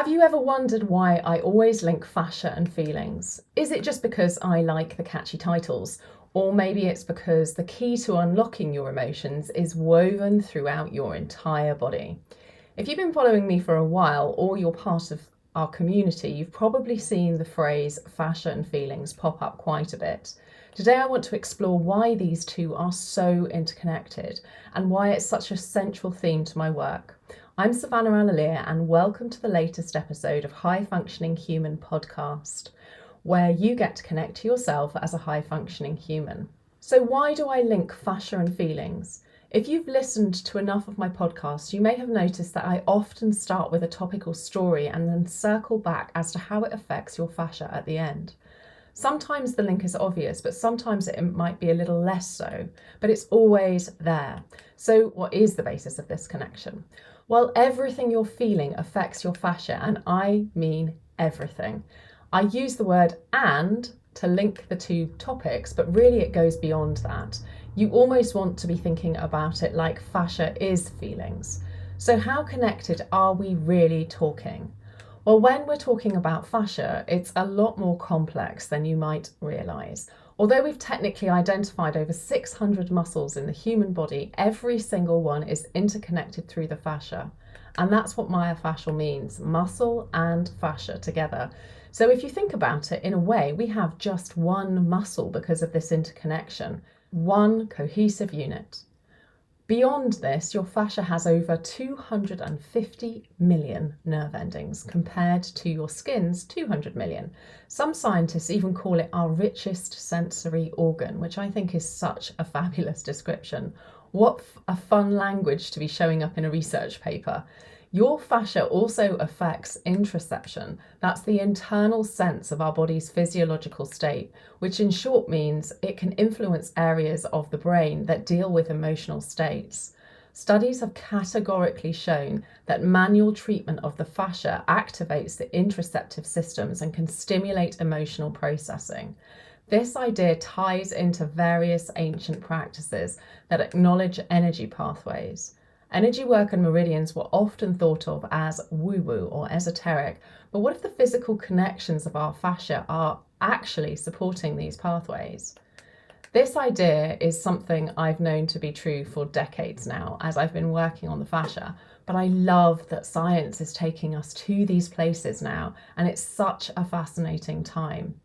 Have you ever wondered why I always link fascia and feelings? Is it just because I like the catchy titles? Or maybe it's because the key to unlocking your emotions is woven throughout your entire body. If you've been following me for a while or you're part of our community, you've probably seen the phrase fascia and feelings pop up quite a bit. Today I want to explore why these two are so interconnected and why it's such a central theme to my work. I'm Savannah Alalier and welcome to the latest episode of High Functioning Human podcast, where you get to connect to yourself as a high functioning human. So why do I link fascia and feelings? If you've listened to enough of my podcasts, you may have noticed that I often start with a topical story and then circle back as to how it affects your fascia at the end. Sometimes the link is obvious, but sometimes it might be a little less so, but it's always there. So what is the basis of this connection? Well, everything you're feeling affects your fascia, and I mean everything. I use the word "and" to link the two topics, but really it goes beyond that. You almost want to be thinking about it like fascia is feelings. So how connected are we really talking? Well, when we're talking about fascia, it's a lot more complex than you might realise. Although we've technically identified over 600 muscles in the human body, every single one is interconnected through the fascia. And that's what myofascial means, muscle and fascia together. So if you think about it, in a way, we have just one muscle because of this interconnection, one cohesive unit. Beyond this, your fascia has over 250 million nerve endings compared to your skin's 200 million. Some scientists even call it our richest sensory organ, which I think is such a fabulous description. What a fun language to be showing up in a research paper. Your fascia also affects interoception. That's the internal sense of our body's physiological state, which in short means it can influence areas of the brain that deal with emotional states. Studies have categorically shown that manual treatment of the fascia activates the interoceptive systems and can stimulate emotional processing. This idea ties into various ancient practices that acknowledge energy pathways. Energy work and meridians were often thought of as woo-woo or esoteric, but what if the physical connections of our fascia are actually supporting these pathways? This idea is something I've known to be true for decades now, as I've been working on the fascia, but I love that science is taking us to these places now, and it's such a fascinating time.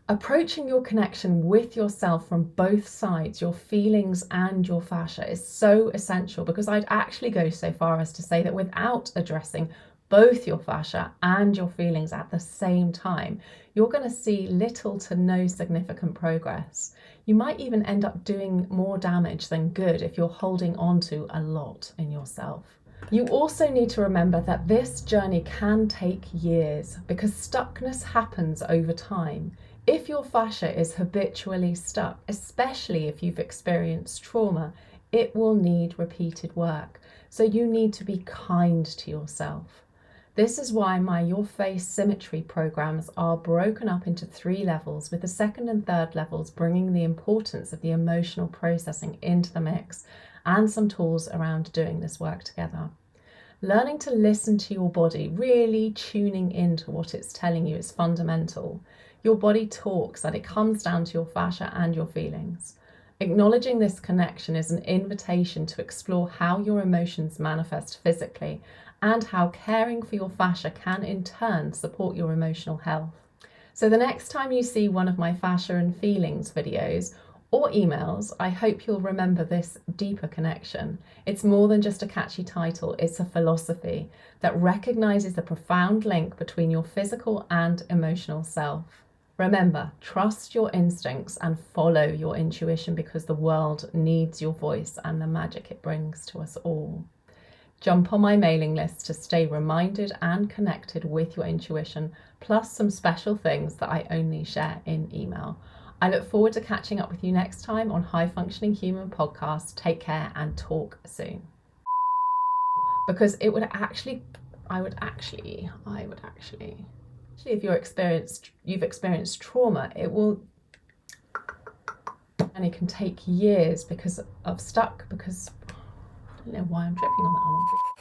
Approaching your connection with yourself from both sides, your feelings and your fascia, is so essential because I'd actually go so far as to say that without addressing both your fascia and your feelings at the same time, you're going to see little to no significant progress. You might even end up doing more damage than good if you're holding on to a lot in yourself. You also need to remember that this journey can take years because stuckness happens over time. If your fascia is habitually stuck, especially if you've experienced trauma, it will need repeated work. So you need to be kind to yourself. This is why my Your Face Symmetry programs are broken up into 3 levels, with the second and third levels bringing the importance of the emotional processing into the mix and some tools around doing this work together. Learning to listen to your body, really tuning into what it's telling you, is fundamental. Your body talks and it comes down to your fascia and your feelings. Acknowledging this connection is an invitation to explore how your emotions manifest physically and how caring for your fascia can in turn support your emotional health. So the next time you see one of my fascia and feelings videos or emails, I hope you'll remember this deeper connection. It's more than just a catchy title, it's a philosophy that recognizes the profound link between your physical and emotional self. Remember, trust your instincts and follow your intuition because the world needs your voice and the magic it brings to us all. Jump on my mailing list to stay reminded and connected with your intuition, plus some special things that I only share in email. I look forward to catching up with you next time on High Functioning Human Podcast. Take care and talk soon. Because it would actually, if you've experienced trauma, it will, and it can take years because I don't know why I'm tripping on that one.